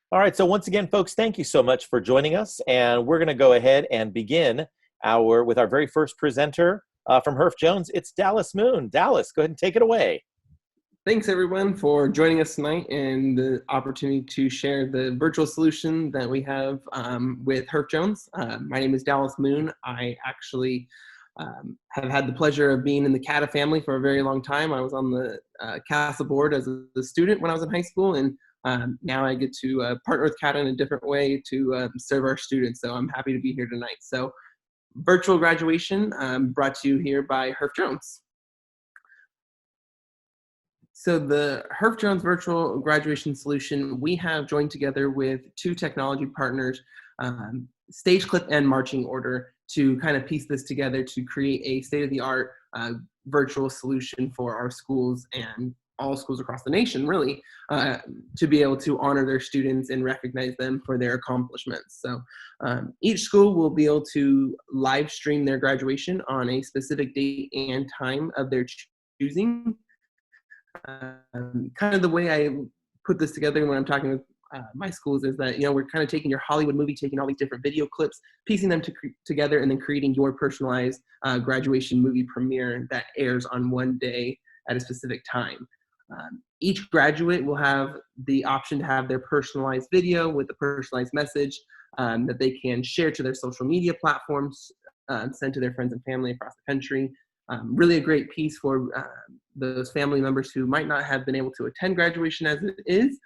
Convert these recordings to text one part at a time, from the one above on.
All right, so once again, folks, thank you so much for joining us. And we're going to go ahead and begin with our very first presenter from Herff Jones. It's Dallas Moon. Dallas, go ahead and take it away. Thanks everyone for joining us tonight and the opportunity to share the virtual solution that we have with Herff Jones. My name is Dallas Moon. I actually have had the pleasure of being in the CATA family for a very long time. I was on the CASA board as a student when I was in high school, and now I get to partner with CATA in a different way to serve our students. So I'm happy to be here tonight. So virtual graduation brought to you here by Herff Jones. So the Herff Jones virtual graduation solution, we have joined together with two technology partners, StageClip and Marching Order, to kind of piece this together to create a state-of-the-art virtual solution for our schools and all schools across the nation, really, to be able to honor their students and recognize them for their accomplishments. So each school will be able to live stream their graduation on a specific date and time of their choosing. Kind of the way I put this together when I'm talking with my schools is that, we're kind of taking your Hollywood movie, taking all these different video clips, piecing them together, and then creating your personalized graduation movie premiere that airs on one day at a specific time. Each graduate will have the option to have their personalized video with a personalized message that they can share to their social media platforms, send to their friends and family across the country. Really a great piece for those family members who might not have been able to attend graduation as it is,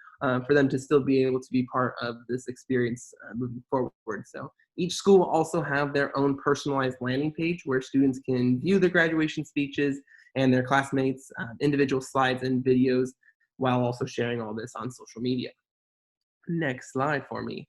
for them to still be able to be part of this experience moving forward. So each school will also have their own personalized landing page where students can view their graduation speeches and their classmates' individual slides and videos while also sharing all this on social media. Next slide for me.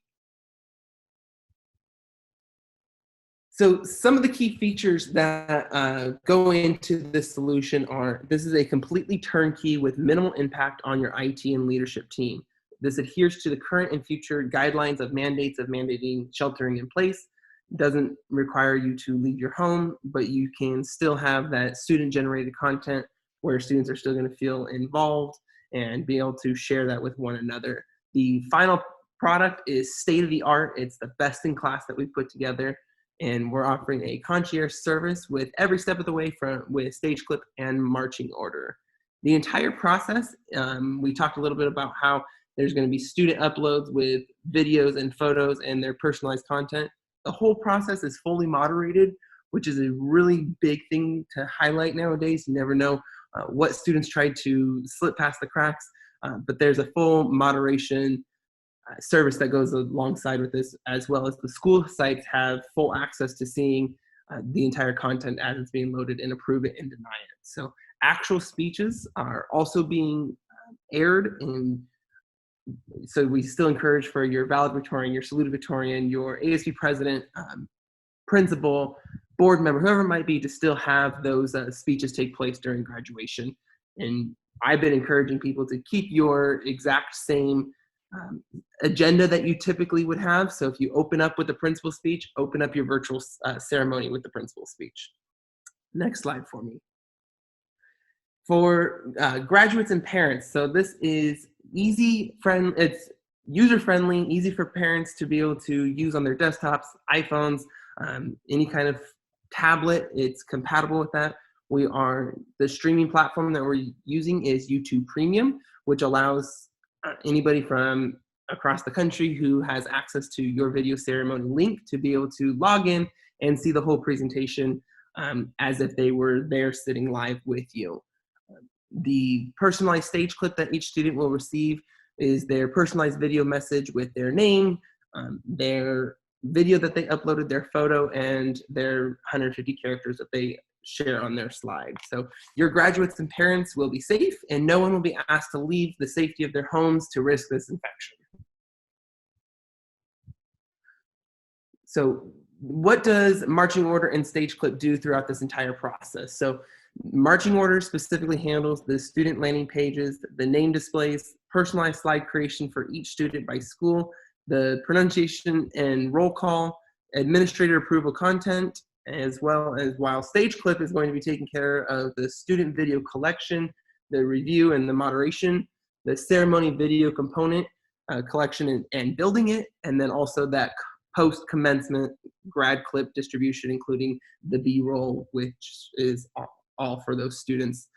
So some of the key features that go into this solution are, this is a completely turnkey with minimal impact on your IT and leadership team. This adheres to the current and future guidelines of mandates of mandating sheltering in place. Doesn't require you to leave your home, but you can still have that student-generated content where students are still going to feel involved and be able to share that with one another. The final product is state-of-the-art. It's the best in class that we put together. And we're offering a concierge service with every step of the way with StageClip and Marching Order. The entire process, we talked a little bit about how there's going to be student uploads with videos and photos and their personalized content. The whole process is fully moderated, which is a really big thing to highlight nowadays. You never know what students try to slip past the cracks, but there's a full moderation service that goes alongside with this, as well as the school sites have full access to seeing the entire content as it's being loaded and approve it and deny it. So actual speeches are also being aired, and so we still encourage for your valedictorian, your salutatorian, your ASB president, principal, board member, whoever it might be, to still have those speeches take place during graduation. And I've been encouraging people to keep your exact same agenda that you typically would have. So if you open up with the principal's speech, open up your virtual ceremony with the principal's speech. Next slide for me. For graduates and parents, so this is it's user-friendly, easy for parents to be able to use on their desktops, iPhones, any kind of tablet. It's compatible with that. The streaming platform that we're using is YouTube Premium, which allows anybody from across the country who has access to your video ceremony link to be able to log in and see the whole presentation as if they were there sitting live with you. The personalized stage clip that each student will receive is their personalized video message with their name, their video that they uploaded, their photo, and their 150 characters that they share on their slide. So your graduates and parents will be safe, and no one will be asked to leave the safety of their homes to risk this infection. So what does Marching Order and StageClip do throughout this entire process? So Marching Order specifically handles the student landing pages, the name displays, personalized slide creation for each student by school, the pronunciation and roll call, administrator approval content, as well as while StageClip is going to be taking care of the student video collection, the review and the moderation, the ceremony video component, collection and building it, and then also that post-commencement grad clip distribution, including the B-roll, which is all for those students.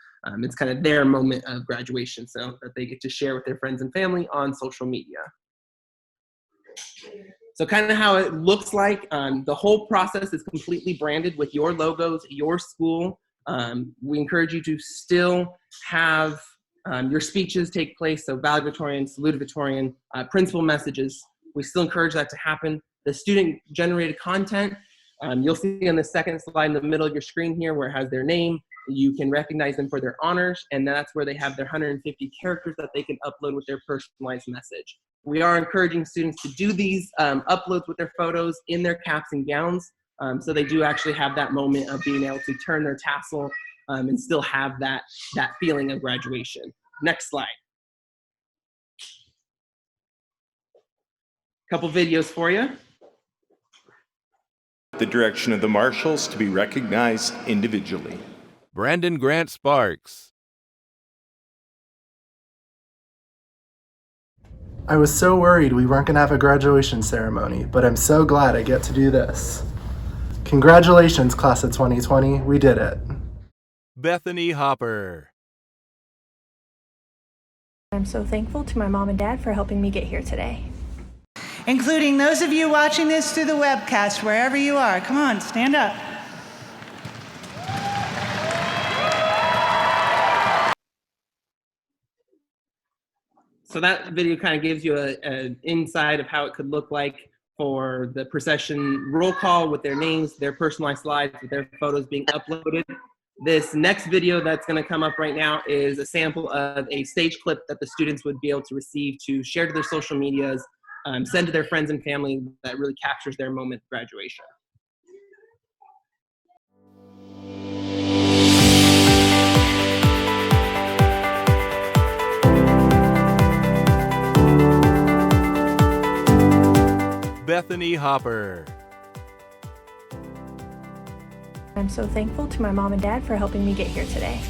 It's kind of their moment of graduation, so that they get to share with their friends and family on social media. So kind of how it looks like, the whole process is completely branded with your logos, your school. We encourage you to still have your speeches take place, so valedictorian, salutatorian, principal messages. We still encourage that to happen. The student-generated content, you'll see on the second slide in the middle of your screen here where it has their name. You can recognize them for their honors, and that's where they have their 150 characters that they can upload with their personalized message. We are encouraging students to do these uploads with their photos in their caps and gowns, so they do actually have that moment of being able to turn their tassel and still have that feeling of graduation. Next slide. Couple videos for you. The direction of the marshals to be recognized individually. Brandon Grant Sparks. I was so worried we weren't going to have a graduation ceremony, but I'm so glad I get to do this. Congratulations, class of 2020. We did it. Bethany Hopper. I'm so thankful to my mom and dad for helping me get here today. Including those of you watching this through the webcast, wherever you are. Come on, stand up. So that video kind of gives you an insight of how it could look like for the procession roll call with their names, their personalized slides, with their photos being uploaded. This next video that's going to come up right now is a sample of a stage clip that the students would be able to receive to share to their social medias, send to their friends and family, that really captures their moment of graduation. Bethany Hopper. I'm so thankful to my mom and dad for helping me get here today.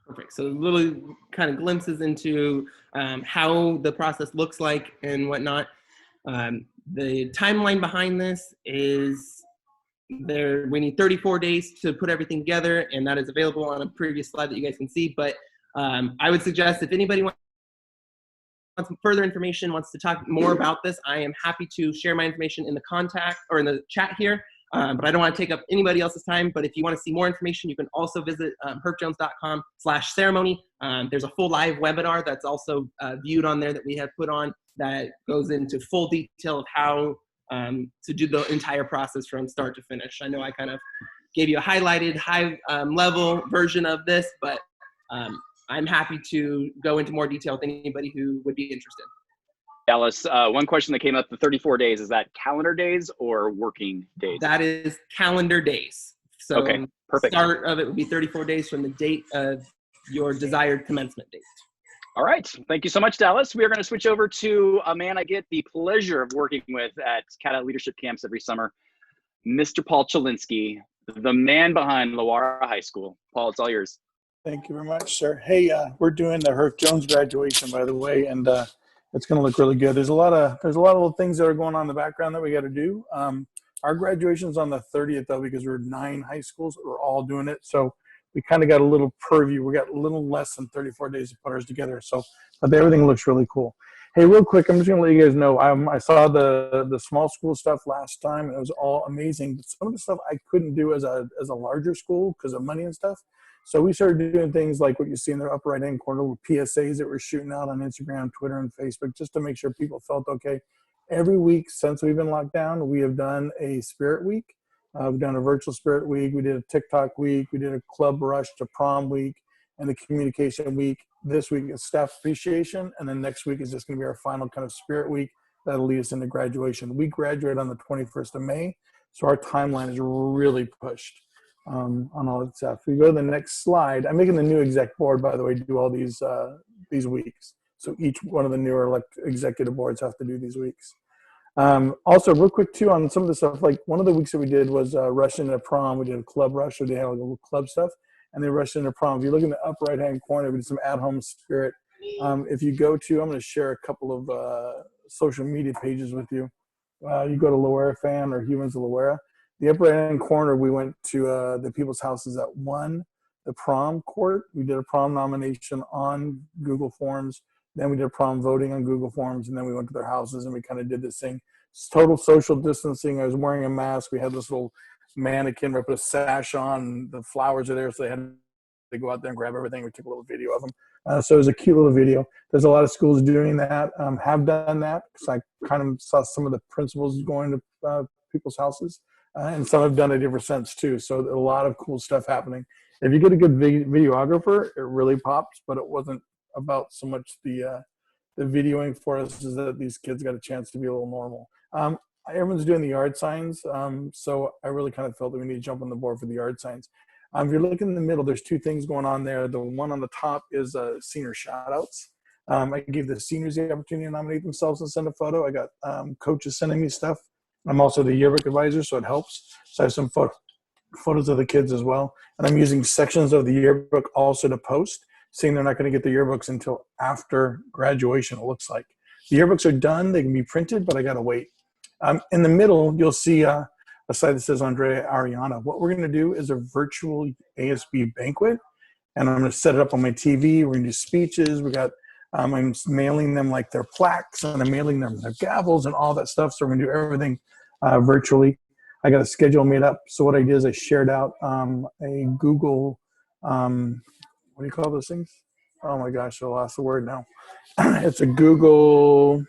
Perfect. So little kind of glimpses into how the process looks like and whatnot. The timeline behind this is we need 34 days to put everything together, and that is available on a previous slide that you guys can see. But I would suggest if anybody wants further information, wants to talk more about this, I am happy to share my information in the contact or in the chat here. But I don't want to take up anybody else's time. But if you want to see more information, you can also visit herfjones.com/ceremony. There's a full live webinar that's also viewed on there that we have put on that goes into full detail of how to do the entire process from start to finish. I know I kind of gave you a highlighted high level version of this, but I'm happy to go into more detail with anybody who would be interested. Dallas, one question that came up, the 34 days, is that calendar days or working days? That is calendar days. So okay, perfect. Start of it would be 34 days from the date of your desired commencement date. All right. Thank you so much, Dallas. We are going to switch over to a man I get the pleasure of working with at CATA leadership camps every summer, Mr. Paul Chilinsky, the man behind Lawara High School. Paul, it's all yours. Thank you very much, sir. Hey, we're doing the Herf Jones graduation, by the way, and it's going to look really good. There's a lot of little things that are going on in the background that we got to do. Our graduation is on the 30th, though, because we're 9 high schools. We're all doing it, so we kind of got a little purview. We got a little less than 34 days to put ours together, so but everything looks really cool. Hey, real quick, I'm just going to let you guys know, I saw the small school stuff last time, and it was all amazing. But some of the stuff I couldn't do as a larger school because of money and stuff. So we started doing things like what you see in the upper right-hand corner with PSAs that we're shooting out on Instagram, Twitter, and Facebook, just to make sure people felt okay. Every week since we've been locked down, we have done a spirit week. We've done a virtual spirit week. We did a TikTok week. We did a club rush to prom week and the communication week. This week is staff appreciation. And then next week is just going to be our final kind of spirit week. That'll lead us into graduation. We graduate on the 21st of May. So our timeline is really pushed on all that stuff. If we go to the next slide, I'm making the new exec board, by the way, do all these weeks. So each one of the newer executive boards have to do these weeks. Also, real quick, too, on some of the stuff, like one of the weeks that we did was rush into prom. We did a club rush, so they had a little club stuff. and they rushed into prom. If you look in the upper right-hand corner, we did some at-home spirit. If you go to, I'm going to share a couple of social media pages with you. You go to Loera Fan or Humans of Loera. The upper right-hand corner, we went to the people's houses that won the prom court. We did a prom nomination on Google Forms. Then we did prom voting on Google Forms, and then we went to their houses and we kind of did this thing. It's total social distancing. I was wearing a mask. We had this little mannequin where I put a sash on. The flowers are there, so they had to go out there and grab everything. We took a little video of them. So it was a cute little video. There's a lot of schools doing that, have done that, because I kind of saw some of the principals going to people's houses, and some have done it ever since too. So a lot of cool stuff happening. If you get a good videographer, it really pops, but it wasn't about so much the videoing for us, is that these kids got a chance to be a little normal. Everyone's doing the yard signs, so I really kind of felt that we need to jump on the board for the yard signs. If you're looking in the middle, there's two things going on there. The one on the top is senior shout-outs. I gave the seniors the opportunity to nominate themselves and send a photo. I got coaches sending me stuff. I'm also the yearbook advisor, so it helps. So I have some photos of the kids as well. And I'm using sections of the yearbook also to post, seeing they're not going to get the yearbooks until after graduation, it looks like. The yearbooks are done. They can be printed, but I got to wait. In the middle, you'll see a slide that says Andrea Ariana. What we're going to do is a virtual ASB banquet, and I'm going to set it up on my TV. We're going to do speeches. I'm mailing them like their plaques, and I'm mailing them their gavels and all that stuff. So we're going to do everything virtually. I got a schedule made up. So what I did is I shared out a Google, what do you call those things? Oh my gosh, I lost the word now. It's a Google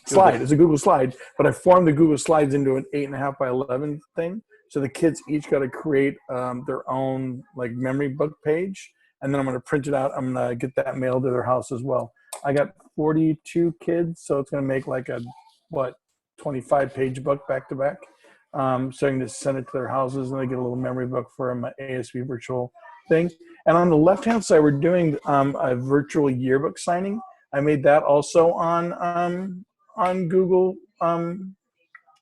slide. It's a Google slide, but I formed the Google slides into an 8.5 by 11 thing. So the kids each got to create their own like memory book page, and then I'm going to print it out. I'm going to get that mailed to their house as well. I got 42 kids, so it's going to make like a 25-page book back to back. So I can just send it to their houses, and they get a little memory book for my ASB virtual thing. And on the left-hand side, we're doing a virtual yearbook signing. I made that also on Google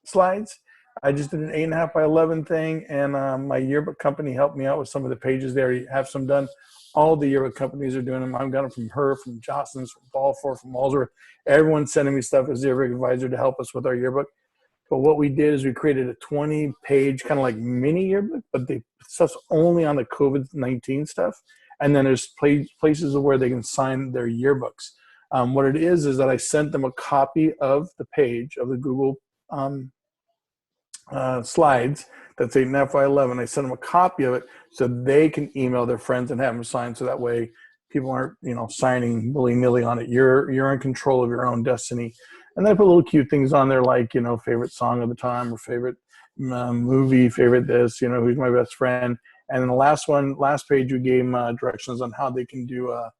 Slides. I just did an 8.5 by 11 thing, and my yearbook company helped me out with some of the pages. They already have some done. All the yearbook companies are doing them. I've got them from her, from Jocelyn's, from Balfour, from Walsworth. Everyone's sending me stuff as yearbook advisor to help us with our yearbook. But what we did is we created a 20-page kind of like mini yearbook, but the stuff's only on the COVID-19 stuff. And then there's places where they can sign their yearbooks. What it is that I sent them a copy of the page of the Google Slides that's 8.5 by 11. I sent them a copy of it so they can email their friends and have them sign. So that way people aren't, signing willy-nilly on it. You're in control of your own destiny. And then I put little cute things on there like, favorite song of the time or favorite movie, favorite this, who's my best friend. And then the last page, we gave them directions on how they can do a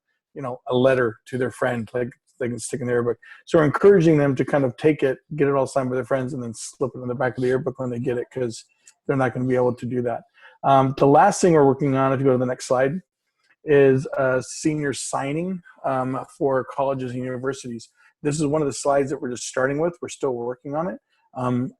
letter to their friend, like they can stick in their yearbook. So we're encouraging them to kind of take it, get it all signed by their friends, and then slip it in the back of the yearbook when they get it, because they're not going to be able to do that. The last thing we're working on, if you go to the next slide, is senior signing for colleges and universities. This is one of the slides that we're just starting with. We're still working on it.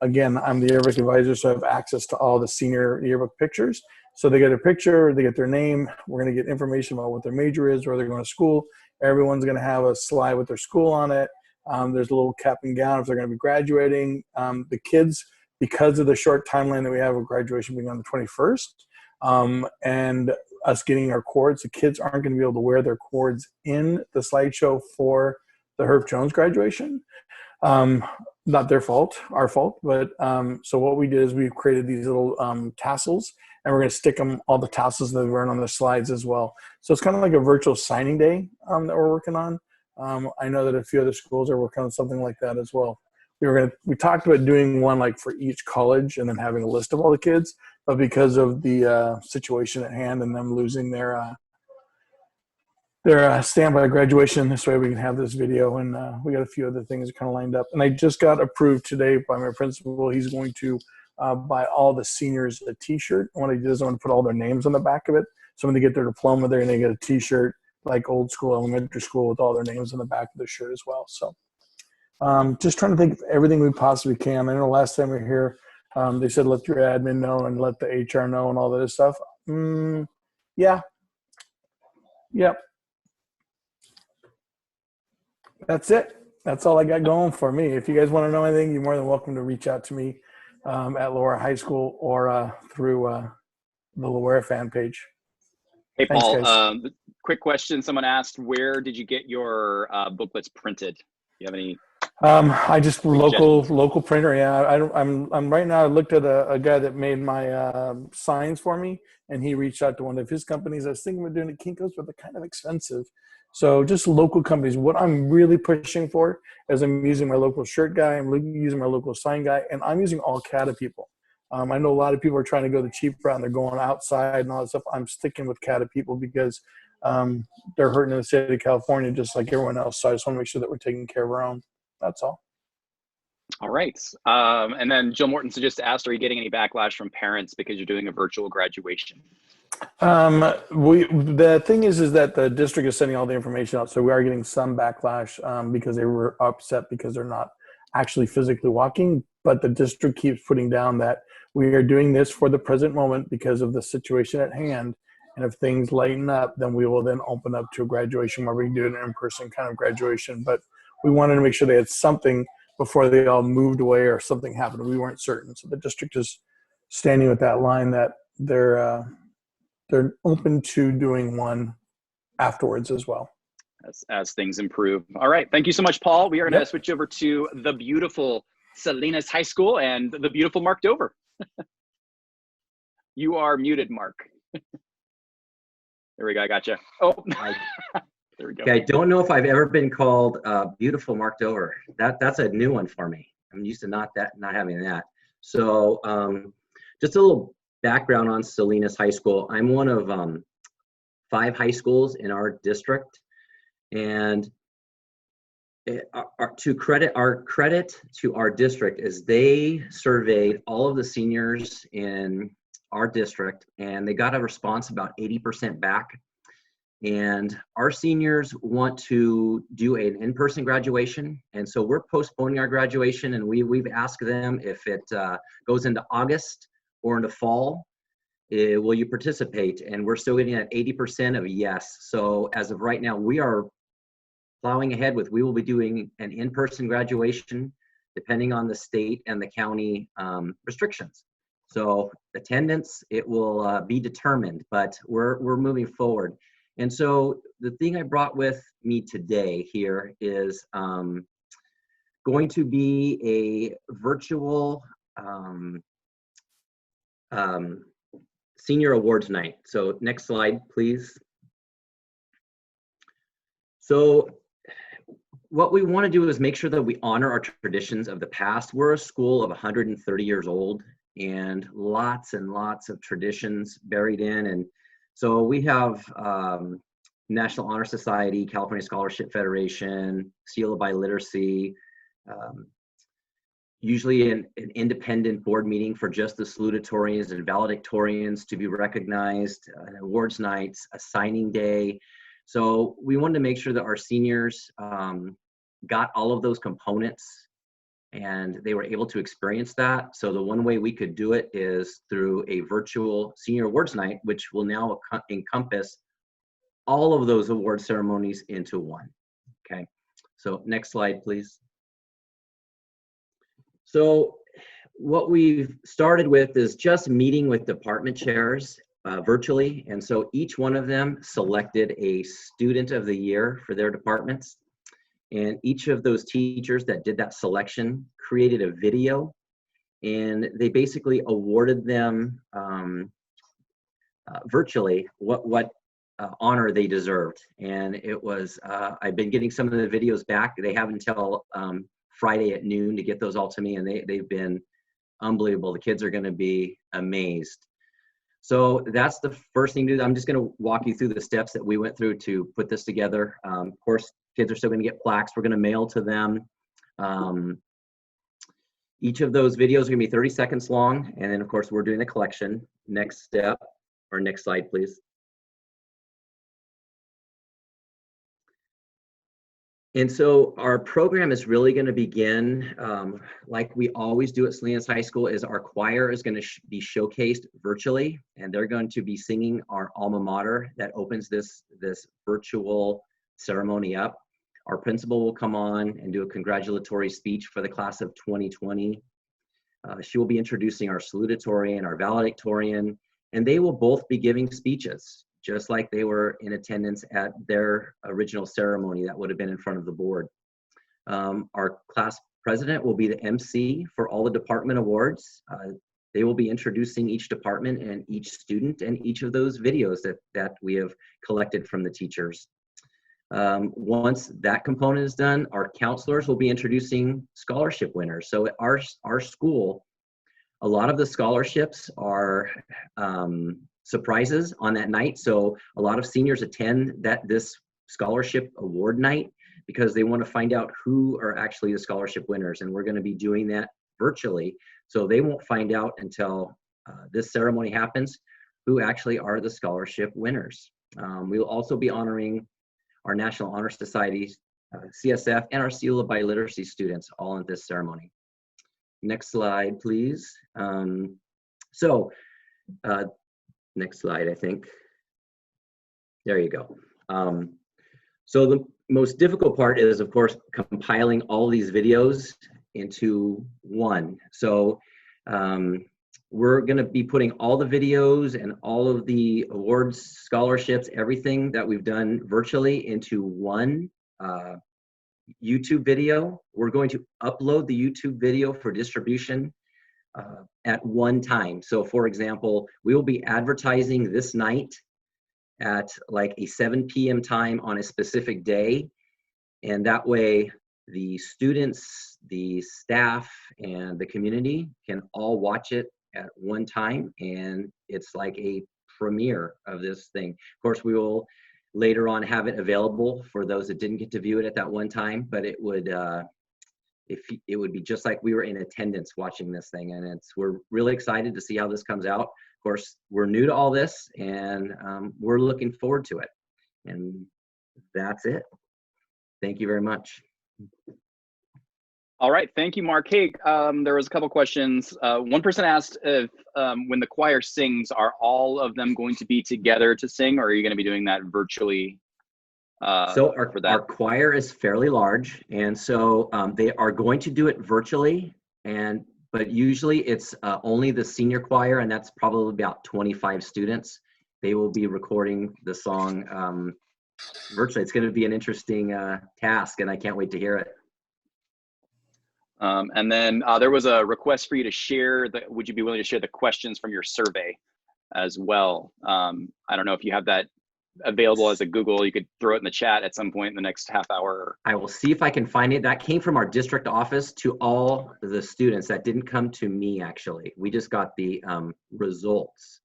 Again, I'm the yearbook advisor, so I have access to all the senior yearbook pictures. So they get a picture, they get their name. We're going to get information about what their major is, where they're going to school. Everyone's going to have a slide with their school on it. There's a little cap and gown if they're going to be graduating. The kids, because of the short timeline that we have of graduation being on the 21st, and us getting our cords, the kids aren't going to be able to wear their cords in the slideshow for the Herff Jones graduation. Not their fault, our fault. But so what we did is we created these little tassels, and we're going to stick them, all the tassels that we wear on the slides as well. So it's kind of like a virtual signing day that we're working on. I know that a few other schools are working on something like that as well. We talked about doing one like for each college and then having a list of all the kids, but because of the situation at hand and them losing their standby graduation, this way we can have this video, and we got a few other things kind of lined up. And I just got approved today by my principal. He's going to buy all the seniors a t-shirt. And what I did is I want to put all their names on the back of it. So when they get their diploma, they're going to get a t-shirt like old school elementary school with all their names on the back of their shirt as well. So just trying to think of everything we possibly can. I know last time we were here, they said let your admin know and let the HR know and all that stuff. Yeah, Yep. That's it. That's all I got going for me. If you guys want to know anything, you're more than welcome to reach out to me at Lower High School or through the Lower fan page. Hey, Thanks, Paul, guys. quick question. Someone asked, where did you get your booklets printed? Do you have any? I just Suggestions? local printer. Yeah, I'm right now. I looked at a guy that made my signs for me, and he reached out to one of his companies. I was thinking of doing it at Kinko's, but they're kind of expensive. So just local companies. What I'm really pushing for is I'm using my local shirt guy, I'm using my local sign guy, and I'm using all CATA people. I know a lot of people are trying to go the cheap route and they're going outside and all that stuff. I'm sticking with CATA people because they're hurting in the state of California just like everyone else. So I just want to make sure that we're taking care of our own. That's all. All right. And then Jill Morton just asked, are you getting any backlash from parents because you're doing a virtual graduation? The thing is that the district is sending all the information out, so we are getting some backlash because they were upset because they're not actually physically walking. But the district keeps putting down that we are doing this for the present moment because of the situation at hand. And if things lighten up, then we will then open up to a graduation where we can do an in-person kind of graduation. But we wanted to make sure they had something before they all moved away or something happened. We weren't certain. So the district is standing with that line that they're open to doing one afterwards as well. As things improve. All right. Thank you so much, Paul. We are going to switch over to the beautiful Salinas High School and the beautiful Mark Dover. You are muted, Mark. There we go. I got you. Oh, there we go. Okay, I don't know if I've ever been called beautiful Mark Dover. That's a new one for me. I'm used to not having that. So just a little background on Salinas High School. I'm one of 5 high schools in our district, and credit to our district is they surveyed all of the seniors in our district, and they got a response about 80% back. And our seniors want to do an in-person graduation, and so we're postponing our graduation, and we've asked them if it goes into August or into fall, will you participate? And we're still getting at 80% of yes. So as of right now, we are plowing ahead with, we will be doing an in-person graduation depending on the state and the county restrictions. So attendance, it will be determined, but we're moving forward. And so the thing I brought with me today here is going to be a virtual senior awards night. So next slide, please. So what we want to do is make sure that we honor our traditions of the past. We're a school of 130 years old and lots of traditions buried in. And so we have National Honor Society, California Scholarship Federation, Seal of Biliteracy, usually an independent board meeting for just the salutatorians and valedictorians to be recognized, awards nights, a signing day. So we wanted to make sure that our seniors got all of those components and they were able to experience that. So the one way we could do it is through a virtual senior awards night, which will now encompass all of those award ceremonies into one. Okay, so next slide, please. So what we've started with is just meeting with department chairs virtually. And so each one of them selected a student of the year for their departments. And each of those teachers that did that selection created a video, and they basically awarded them virtually what honor they deserved. And it was, I've been getting some of the videos back. They have until Friday at noon to get those all to me, and they've been unbelievable. The kids are going to be amazed. So that's the first thing to do. I'm just going to walk you through the steps that we went through to put this together. Of course, kids are still going to get plaques. We're going to mail to them. Each of those videos are going to be 30 seconds long. And then, of course, we're doing the collection. Next step, or next slide, please. And so our program is really going to begin, like we always do at Salinas High School, is our choir is going to be showcased virtually, and they're going to be singing our alma mater that opens this virtual ceremony up. Our principal will come on and do a congratulatory speech for the class of 2020. She will be introducing our salutatorian, our valedictorian, and they will both be giving speeches, just like they were in attendance at their original ceremony that would have been in front of the board. Our class president will be the MC for all the department awards. They will be introducing each department and each student and each of those videos that we have collected from the teachers. Once that component is done, our counselors will be introducing scholarship winners. So at our school, a lot of the scholarships are surprises on that night. So a lot of seniors attend this scholarship award night because they want to find out who are actually the scholarship winners. And we're going to be doing that virtually. So they won't find out until this ceremony happens who actually are the scholarship winners. We'll also be honoring our National Honor Society, CSF, and our Seal of Biliteracy students all in this ceremony. Next slide, please. Next slide, I think. There you go. So the most difficult part is, of course, compiling all these videos into one. So we're going to be putting all the videos and all of the awards, scholarships, everything that we've done virtually into one YouTube video. We're going to upload the YouTube video for distribution at one time. So for example, we will be advertising this night at like a 7 p.m. time on a specific day. And that way the students, the staff, and the community can all watch it at one time. And it's like a premiere of this thing. Of course, we will later on have it available for those that didn't get to view it at that one time, but it would be just like we were in attendance watching this thing. And we're really excited to see how this comes out. Of course, we're new to all this, and we're looking forward to it. And that's it. Thank you very much. All right, thank you, Mark. Hey, there was a couple questions. One person asked if when the choir sings, are all of them going to be together to sing, or are you going to be doing that virtually? So our choir is fairly large, and so they are going to do it virtually, but usually it's only the senior choir, and that's probably about 25 students. They will be recording the song virtually. It's going to be an interesting task, and I can't wait to hear it. And then there was a request for you to share would you be willing to share the questions from your survey as well? I don't know if you have that available as a Google. You could throw it in the chat at some point in the next half hour. I will see if I can find it. That came from our district office to all the students. That didn't come to me, actually. We just got the results,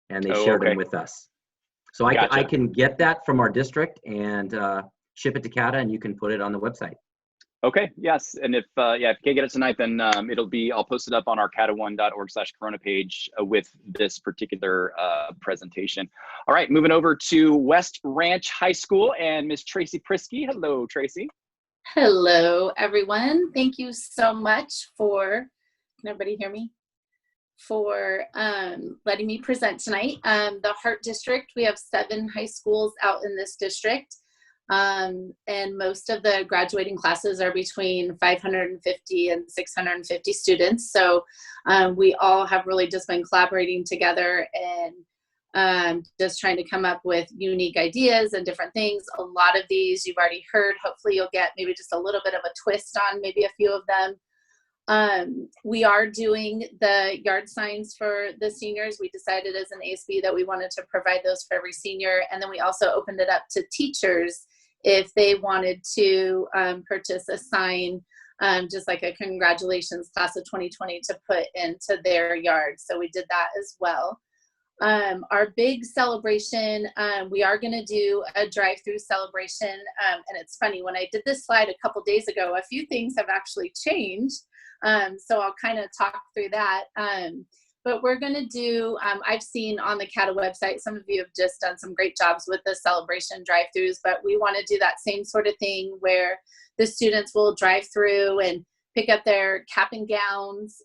and they shared them with us. So I can get that from our district and ship it to CATA, and you can put it on the website. Okay, yes, and if if you can't get it tonight, then I'll post it up on our cata1.org/corona page with this particular presentation. All right, moving over to West Ranch High School and Miss Tracy Prisky. Hello, Tracy. Hello, everyone. Thank you so much for, can everybody hear me? For letting me present tonight. The Hart District, we have 7 high schools out in this district. And most of the graduating classes are between 550 and 650 students. So we all have really just been collaborating together and just trying to come up with unique ideas and different things. A lot of these you've already heard. Hopefully you'll get maybe just a little bit of a twist on maybe a few of them. We are doing the yard signs for the seniors. We decided as an ASB that we wanted to provide those for every senior. And then we also opened it up to teachers if they wanted to purchase a sign, just like a congratulations class of 2020 to put into their yard. So we did that as well. Our big celebration, we are going to do a drive-through celebration. And it's funny, when I did this slide a couple days ago, a few things have actually changed. So I'll kind of talk through that. but we're going to do, I've seen on the CATA website, some of you have just done some great jobs with the celebration drive-thrus, but we want to do that same sort of thing where the students will drive through and pick up their cap and gowns.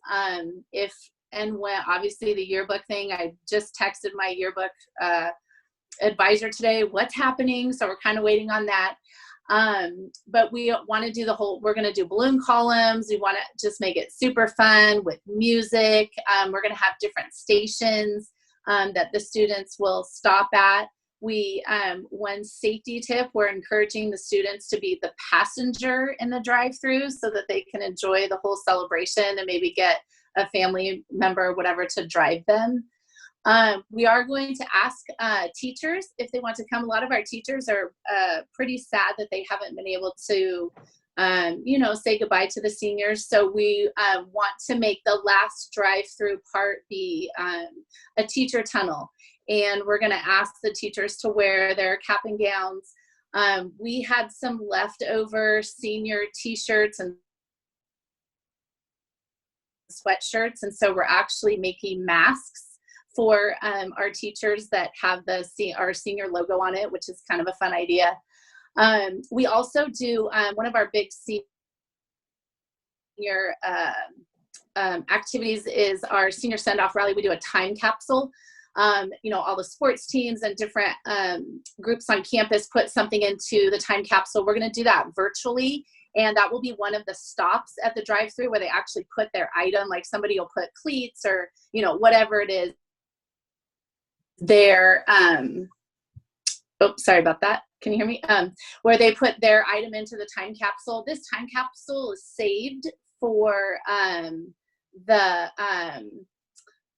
If and when, obviously the yearbook thing, I just texted my yearbook advisor today, what's happening? So we're kind of waiting on that. But we want to do we're going to do balloon columns. We want to just make it super fun with music. We're going to have different stations that the students will stop at. One safety tip, we're encouraging the students to be the passenger in the drive-thru so that they can enjoy the whole celebration and maybe get a family member or whatever to drive them. We are going to ask teachers if they want to come. A lot of our teachers are pretty sad that they haven't been able to, say goodbye to the seniors. So we want to make the last drive-through part be a teacher tunnel. And we're going to ask the teachers to wear their cap and gowns. We had some leftover senior t-shirts and sweatshirts. And so we're actually making masks for our teachers that have our senior logo on it, which is kind of a fun idea. We also do one of our big senior activities is our senior send-off rally. We do a time capsule. All the sports teams and different groups on campus put something into the time capsule. We're going to do that virtually. And that will be one of the stops at the drive-thru where they actually put their item, like somebody will put cleats or, whatever it is. Sorry about that. Can you hear me? Where they put their item into the time capsule. This time capsule is saved for their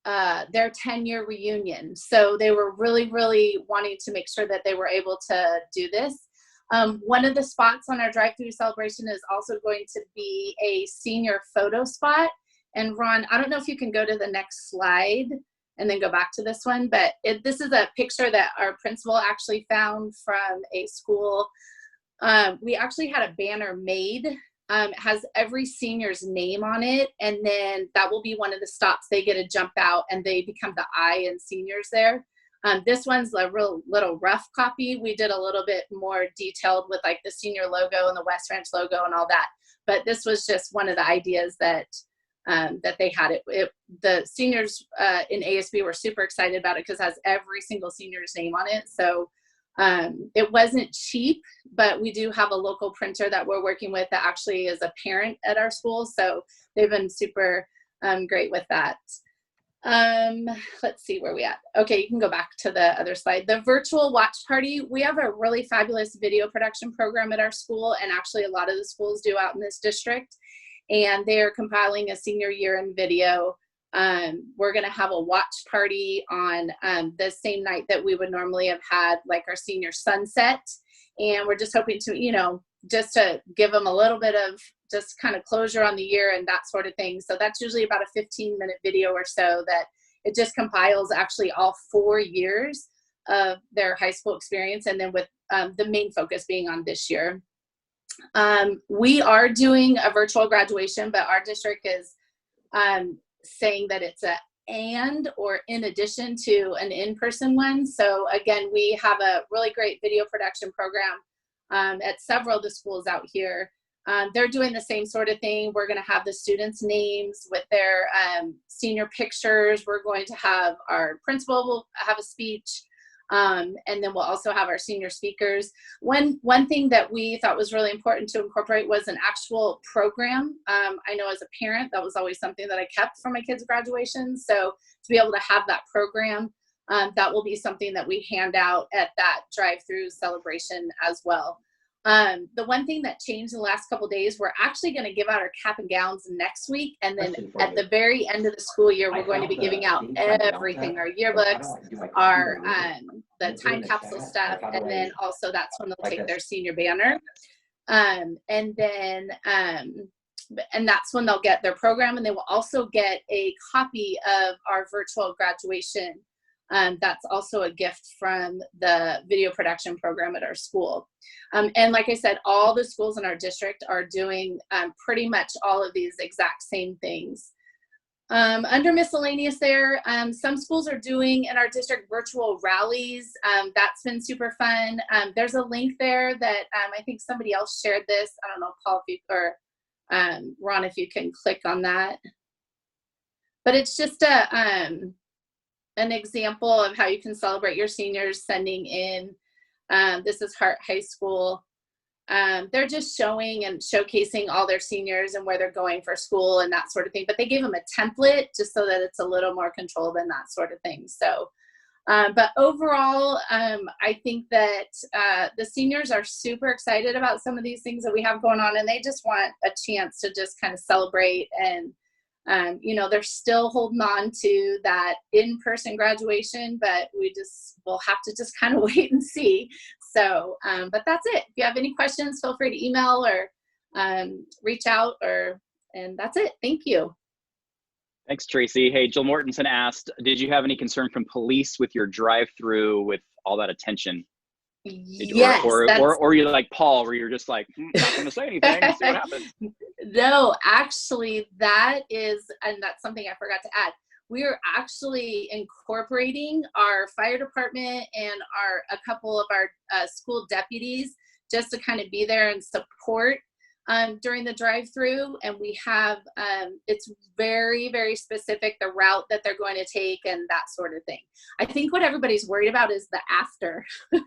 10-year reunion. So they were really, really wanting to make sure that they were able to do this. One of the spots on our drive-thru celebration is also going to be a senior photo spot. And Ron, I don't know if you can go to the next slide and then go back to this one, but this is a picture that our principal actually found from a school. We actually had a banner made. It has every senior's name on it, and then that will be one of the stops. They get to jump out and they become the I in seniors there. This one's a real little rough copy. We did a little bit more detailed with like the senior logo and the West Ranch logo and all that. But this was just one of the ideas that they had. The seniors in ASB were super excited about it because it has every single senior's name on it. So it wasn't cheap, but we do have a local printer that we're working with that actually is a parent at our school. So they've been super great with that. Let's see where we at. Okay, you can go back to the other slide. The virtual watch party, we have a really fabulous video production program at our school, and actually a lot of the schools do out in this district. And they are compiling a senior year-end video. We're going to have a watch party on the same night that we would normally have had like our senior sunset. And we're just hoping to, just to give them a little bit of just kind of closure on the year and that sort of thing. So that's usually about a 15-minute video or so that it just compiles actually all 4 years of their high school experience. And then with the main focus being on this year. We are doing a virtual graduation, but our district is saying that it's or in addition to an in-person one. So again, we have a really great video production program at several of the schools out here. They're doing the same sort of thing. We're going to have the students' names with their senior pictures. We're going to have our principal will have a speech. And then we'll also have our senior speakers. One thing that we thought was really important to incorporate was an actual program. I know as a parent, that was always something that I kept from my kids' graduation. So to be able to have that program, that will be something that we hand out at that drive-through celebration as well. The one thing that changed in the last couple of days, we're actually going to give out our cap and gowns next week. And then at the very end of the school year, we're going to be giving out everything, our yearbooks, our the time capsule stuff. And then also that's when they'll take their senior banner. And that's when they'll get their program. And they will also get a copy of our virtual graduation. That's also a gift from the video production program at our school. And like I said, all the schools in our district are doing pretty much all of these exact same things. Under miscellaneous there, some schools are doing in our district virtual rallies. That's been super fun. There's a link there that I think somebody else shared this. I don't know, Paul, if you, or Ron, if you can click on that. But it's just an example of how you can celebrate your seniors sending in. This is Hart High School. They're just showing and showcasing all their seniors and where they're going for school and that sort of thing. But they gave them a template just so that it's a little more controlled and that sort of thing. So, but overall, I think that the seniors are super excited about some of these things that we have going on, and they just want a chance to just kind of celebrate. And, you know, they're still holding on to that in-person graduation, but we'll have to just kind of wait and see. So, but that's it. If you have any questions, feel free to email or reach out, and that's it. Thank you. Thanks, Tracy. Hey, Jill Mortensen asked, did you have any concern from police with your drive-through with all that attention? Yes. Or you're like Paul, where you're just like, not going to say anything, see what happens. No, actually, that is, and that's something I forgot to add. We are actually incorporating our fire department and a couple of our school deputies just to kind of be there and support during the drive-through. And we have, it's very, very specific, the route that they're going to take and that sort of thing. I think what everybody's worried about is the after,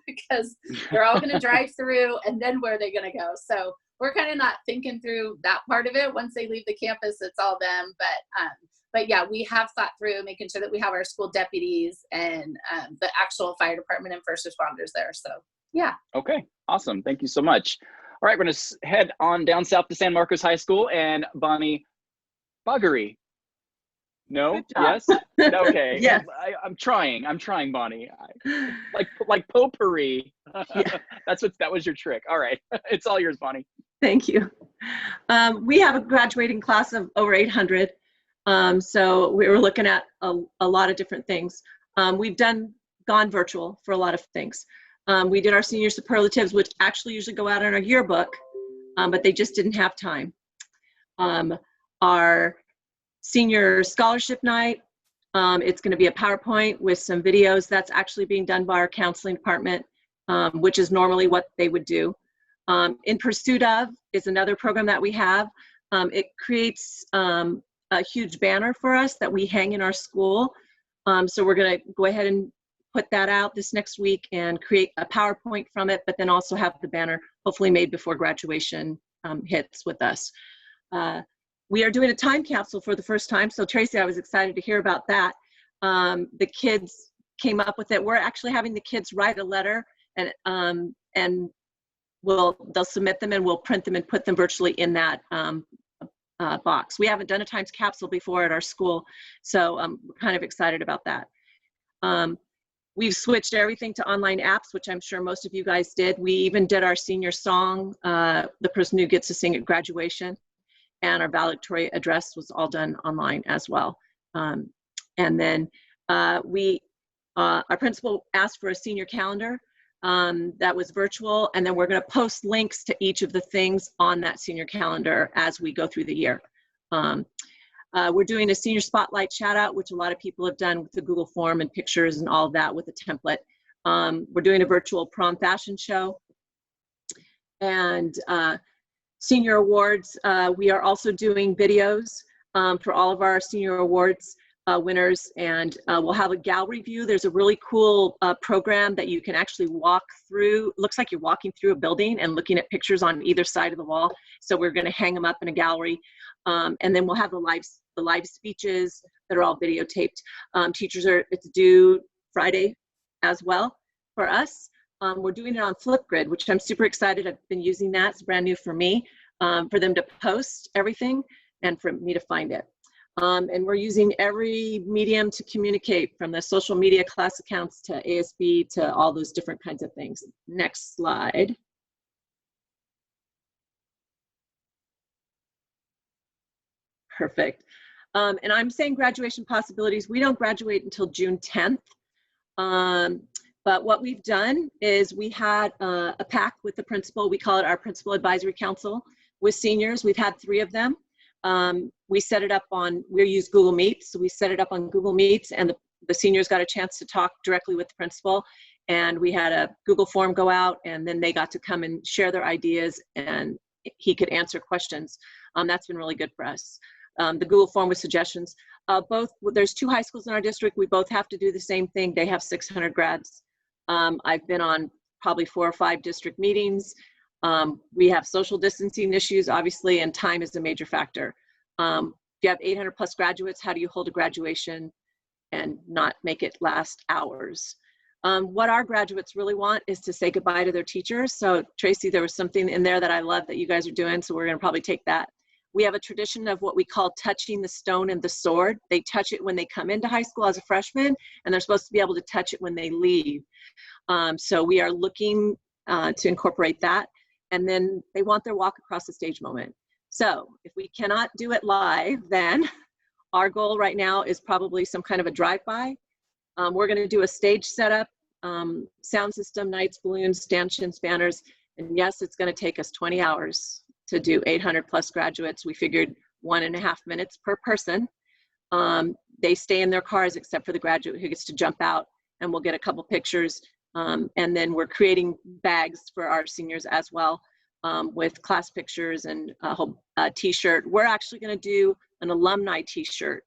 because they're all going to drive through and then where are they going to go? So we're kind of not thinking through that part of it. Once they leave the campus, it's all them. But yeah, we have thought through making sure that we have our school deputies and the actual fire department and first responders there. So yeah. Okay, awesome. Thank you so much. All right, we're going to head on down south to San Marcos High School, and Bonnie Buggery. No? Yes? Okay. Yes. I'm trying, Bonnie. Like potpourri. Yeah. That was your trick. All right. It's all yours, Bonnie. Thank you. We have a graduating class of over 800. So we were looking at a lot of different things. We've gone virtual for a lot of things. We did our senior superlatives, which actually usually go out in our yearbook, but they just didn't have time. Our senior scholarship night, it's going to be a PowerPoint with some videos. That's actually being done by our counseling department, which is normally what they would do. In Pursuit Of is another program that we have. It creates a huge banner for us that we hang in our school. So we're going to go ahead and put that out this next week and create a PowerPoint from it, but then also have the banner hopefully made before graduation hits with us. We are doing a time capsule for the first time. So Tracy, I was excited to hear about that. The kids came up with it. We're actually having the kids write a letter and they'll submit them and we'll print them and put them virtually in that box. We haven't done a times capsule before at our school, so I'm kind of excited about that. We've switched everything to online apps, which I'm sure most of you guys did. We even did our senior song, the person who gets to sing at graduation, and our valedictory address was all done online as well. And then our principal asked for a senior calendar that was virtual, and then we're going to post links to each of the things on that senior calendar as we go through the year. We're doing a senior spotlight shout out, which a lot of people have done with the Google form and pictures and all of that with a template. We're doing a virtual prom fashion show. And senior awards, we are also doing videos for all of our senior awards winners, and we'll have a gallery view. There's a really cool program that you can actually walk through. Looks like you're walking through a building and looking at pictures on either side of the wall. So we're going to hang them up in a gallery, and then we'll have the live speeches that are all videotaped. Teachers it's due Friday as well for us. We're doing it on Flipgrid, which I'm super excited. I've been using that. It's brand new for me, for them to post everything and for me to find it. And we're using every medium to communicate, from the social media class accounts to ASB to all those different kinds of things. Next slide. Perfect. And I'm saying graduation possibilities. We don't graduate until June 10th. But what we've done is we had a pact with the principal. We call it our Principal Advisory Council with seniors. We've had 3 of them. We set it up on, we use Google Meets, so we set it up on Google Meets, and the seniors got a chance to talk directly with the principal, and we had a Google form go out, and then they got to come and share their ideas, and he could answer questions. That's been really good for us. The Google form with suggestions. There's 2 high schools in our district. We both have to do the same thing. They have 600 grads. I've been on probably 4 or 5 district meetings. We have social distancing issues, obviously, and time is a major factor. If you have 800 plus graduates, how do you hold a graduation and not make it last hours? What our graduates really want is to say goodbye to their teachers. So Tracy, there was something in there that I love that you guys are doing, so we're gonna probably take that. We have a tradition of what we call touching the stone and the sword. They touch it when they come into high school as a freshman, and they're supposed to be able to touch it when they leave. So we are looking to incorporate that. And then they want their walk across the stage moment. So if we cannot do it live, then our goal right now is probably some kind of a drive-by. We're gonna do a stage setup, sound system, lights, balloons, stanchions, banners, and yes, it's gonna take us 20 hours to do 800 plus graduates. We figured 1.5 minutes per person. They stay in their cars except for the graduate who gets to jump out, and we'll get a couple pictures. And then we're creating bags for our seniors as well, with class pictures and a whole t-shirt. We're actually gonna do an alumni t-shirt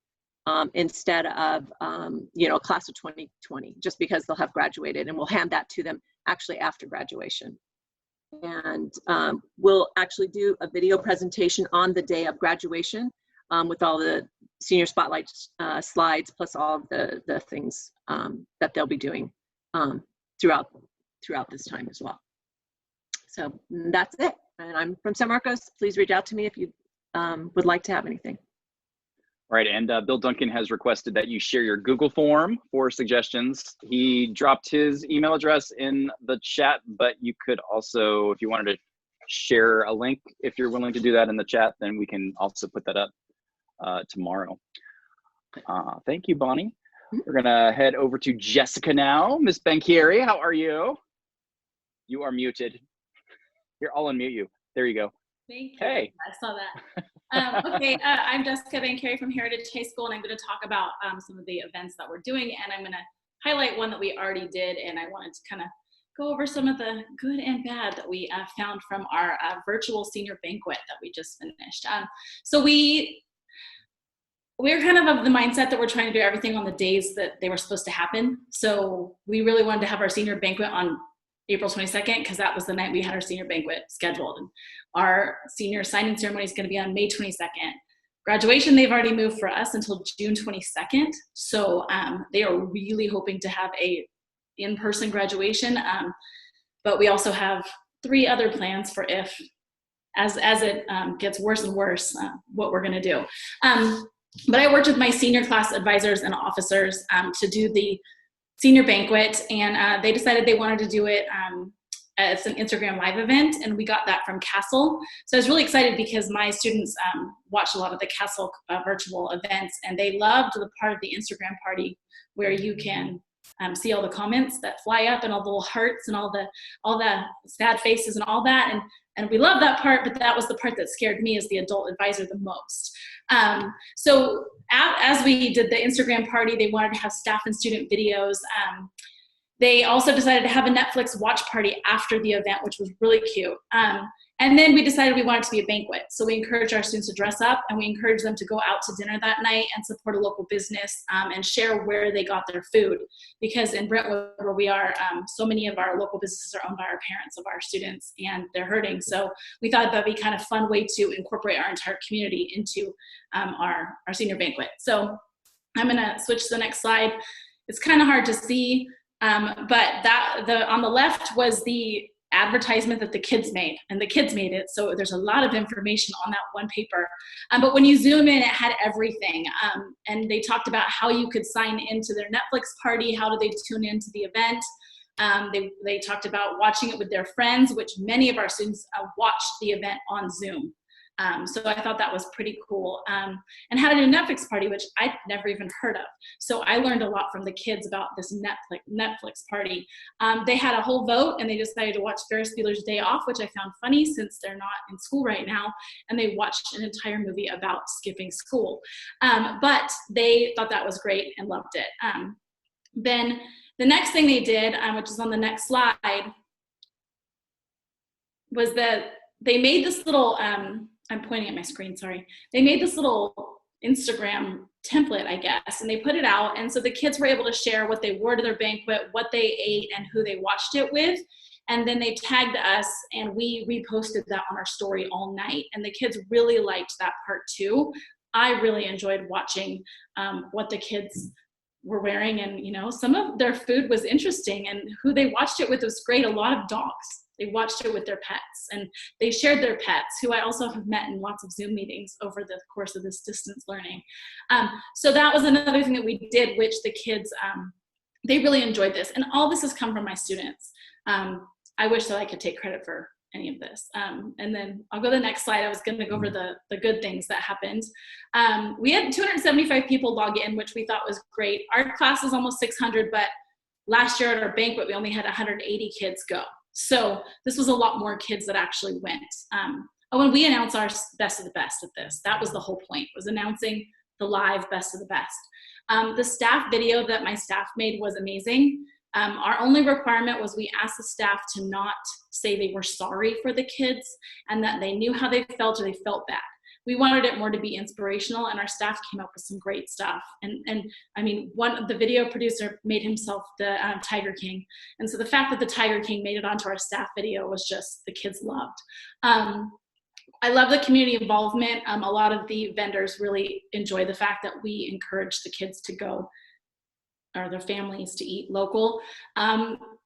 instead of, a class of 2020, just because they'll have graduated, and we'll hand that to them actually after graduation. And we'll actually do a video presentation on the day of graduation with all the senior spotlight slides, plus all of the things that they'll be doing throughout this time as well. So that's it. And I'm from San Marcos. Please reach out to me if you would like to have anything. All right, and Bill Duncan has requested that you share your Google form for suggestions. He dropped his email address in the chat, but you could also, if you wanted to share a link, if you're willing to do that in the chat, then we can also put that up tomorrow. Thank you, Bonnie. We're gonna head over to Jessica now. Miss Banchieri, how are you? You are muted. Here, I'll unmute you. There you go. Thank you. Hey. I saw that. Okay, I'm Jessica Banchieri from Heritage High School, and I'm going to talk about some of the events that we're doing, and I'm going to highlight one that we already did, and I wanted to kind of go over some of the good and bad that we found from our virtual senior banquet that we just finished. So we're kind of the mindset that we're trying to do everything on the days that they were supposed to happen. So we really wanted to have our senior banquet on April 22nd, because that was the night we had our senior banquet scheduled. And our senior signing ceremony is going to be on May 22nd. Graduation, they've already moved for us until June 22nd. So they are really hoping to have a in-person graduation. But we also have 3 other plans for if, as it gets worse and worse, what we're going to do. But I worked with my senior class advisors and officers to do the senior banquet, and they decided they wanted to do it as an Instagram live event, and we got that from Castle. So I was really excited because my students watched a lot of the Castle virtual events, and they loved the part of the Instagram party where you can see all the comments that fly up and all the little hearts and all the sad faces and all that, and we love that part, but that was the part that scared me as the adult advisor the most. So as we did the Instagram party, they wanted to have staff and student videos. They also decided to have a Netflix watch party after the event, which was really cute. And then we decided we wanted it to be a banquet. So we encouraged our students to dress up, and we encouraged them to go out to dinner that night and support a local business and share where they got their food. Because in Brentwood, where we are, so many of our local businesses are owned by our parents of our students, and they're hurting. So we thought that'd be kind of fun way to incorporate our entire community into our senior banquet. So I'm gonna switch to the next slide. It's kind of hard to see, but on the left was the advertisement that the kids made, and the kids made it, so there's a lot of information on that one paper. But when you zoom in, it had everything, and they talked about how you could sign into their Netflix party, how do they tune into the event. They talked about watching it with their friends, which many of our students watched the event on Zoom. So I thought that was pretty cool. And had a new Netflix party, which I'd never even heard of. So I learned a lot from the kids about this Netflix party. They had a whole vote, and they decided to watch Ferris Bueller's Day Off, which I found funny since they're not in school right now. And they watched an entire movie about skipping school. But they thought that was great and loved it. Then the next thing they did, which is on the next slide, was that they made this little, I'm pointing at my screen, sorry. They made this little Instagram template, I guess, and they put it out. And so the kids were able to share what they wore to their banquet, what they ate, and who they watched it with. And then they tagged us, and we reposted that on our story all night. And the kids really liked that part too. I really enjoyed watching what the kids were wearing, and some of their food was interesting, and who they watched it with was great. A lot of dogs. They watched it with their pets, and they shared their pets, who I also have met in lots of Zoom meetings over the course of this distance learning. So that was another thing that we did, which the kids, they really enjoyed this. And all this has come from my students. I wish that I could take credit for any of this. And then I'll go to the next slide. I was going to go over the good things that happened. We had 275 people log in, which we thought was great. Our class is almost 600, but last year at our banquet, we only had 180 kids go. So this was a lot more kids that actually went. When we announced our best of the best at this, that was the whole point, was announcing the live best of the best. The staff video that my staff made was amazing. Our only requirement was we asked the staff to not say they were sorry for the kids and that they knew how they felt or they felt bad. We wanted it more to be inspirational, and our staff came up with some great stuff. And I mean, the video producer made himself the Tiger King. And so the fact that the Tiger King made it onto our staff video was just, the kids loved. I love the community involvement. A lot of the vendors really enjoy the fact that we encourage the kids to go, or their families to eat local.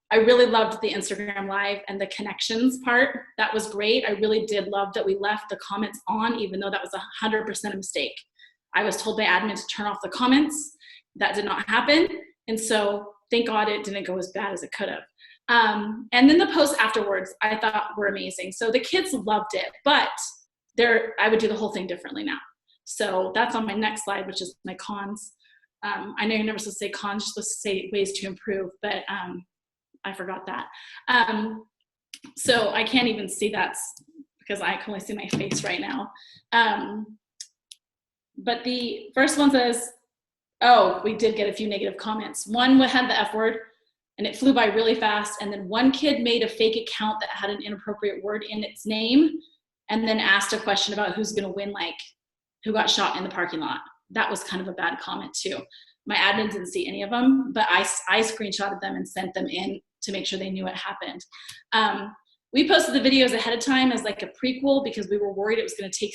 I really loved the Instagram Live and the connections part. That was great. I really did love that we left the comments on, even though that was 100% a mistake. I was told by admin to turn off the comments. That did not happen. And so thank God it didn't go as bad as it could have. And then the posts afterwards, I thought were amazing. So the kids loved it, but I would do the whole thing differently now. So that's on my next slide, which is my cons. I know you're never supposed to say cons, you're supposed to say ways to improve, but I forgot that. So I can't even see that because I can only see my face right now. But the first one says, oh, we did get a few negative comments. One had the F word, and it flew by really fast. And then one kid made a fake account that had an inappropriate word in its name, and then asked a question about who's gonna win, like who got shot in the parking lot. That was kind of a bad comment too. My admin didn't see any of them, but I screenshotted them and sent them in to make sure they knew what happened. We posted the videos ahead of time as like a prequel because we were worried it was going to take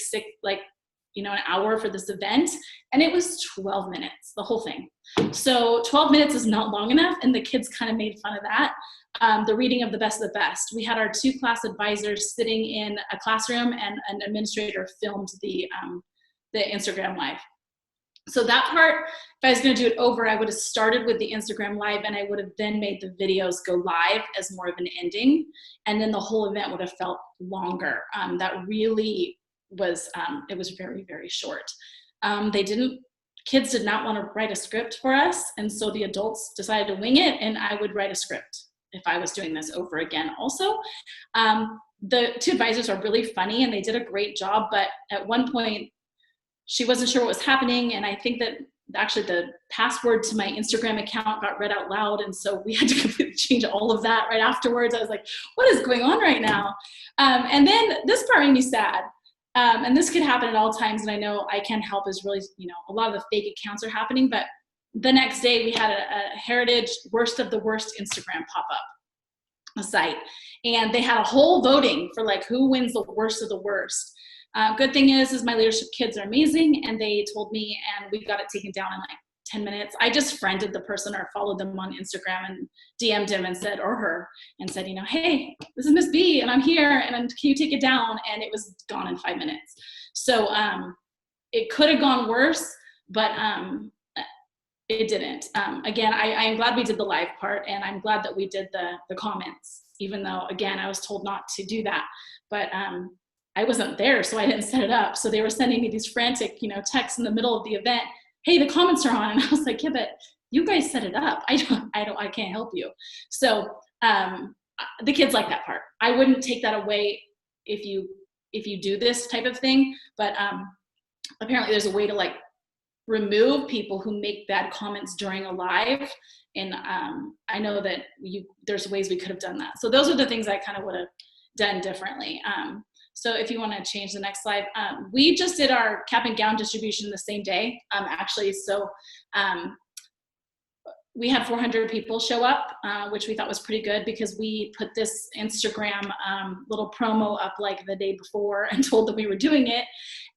an hour for this event, and it was 12 minutes, the whole thing. So 12 minutes is not long enough, and the kids kind of made fun of that. The reading of the best of the best. We had our 2 class advisors sitting in a classroom, and an administrator filmed the Instagram Live. So that part, if I was going to do it over, I would have started with the Instagram Live, and I would have then made the videos go live as more of an ending, and then the whole event would have felt longer. That really was, it was very, very short. Kids did not want to write a script for us, and so the adults decided to wing it, and I would write a script if I was doing this over again also. The 2 advisors are really funny, and they did a great job, but at one point, she wasn't sure what was happening, and I think that actually the password to my Instagram account got read out loud, and so we had to completely change all of that right afterwards. I was like, what is going on right now? And then this part made me sad, and this could happen at all times, and I know I Can Help is really, a lot of the fake accounts are happening, but the next day we had a Heritage Worst of the Worst Instagram pop-up, a site, and they had a whole voting for like who wins the worst of the worst. Good thing is my leadership kids are amazing, and they told me, and we got it taken down in like 10 minutes. I just friended the person or followed them on Instagram and DM'd him and said, or her, and said, hey, this is Miss B, and I'm here, and can you take it down? And it was gone in 5 minutes. So it could have gone worse, but it didn't. Again, I am glad we did the live part, and I'm glad that we did the comments, even though, again, I was told not to do that. But I wasn't there, so I didn't set it up. So they were sending me these frantic, texts in the middle of the event. Hey, the comments are on. And I was like, yeah, but you guys set it up. I can't help you. So the kids like that part. I wouldn't take that away if you do this type of thing, but apparently there's a way to like remove people who make bad comments during a live. And I know that there's ways we could have done that. So those are the things I kind of would have done differently. So if you want to change the next slide, we just did our cap and gown distribution the same day, actually. So we had 400 people show up, which we thought was pretty good because we put this Instagram little promo up like the day before and told them we were doing it.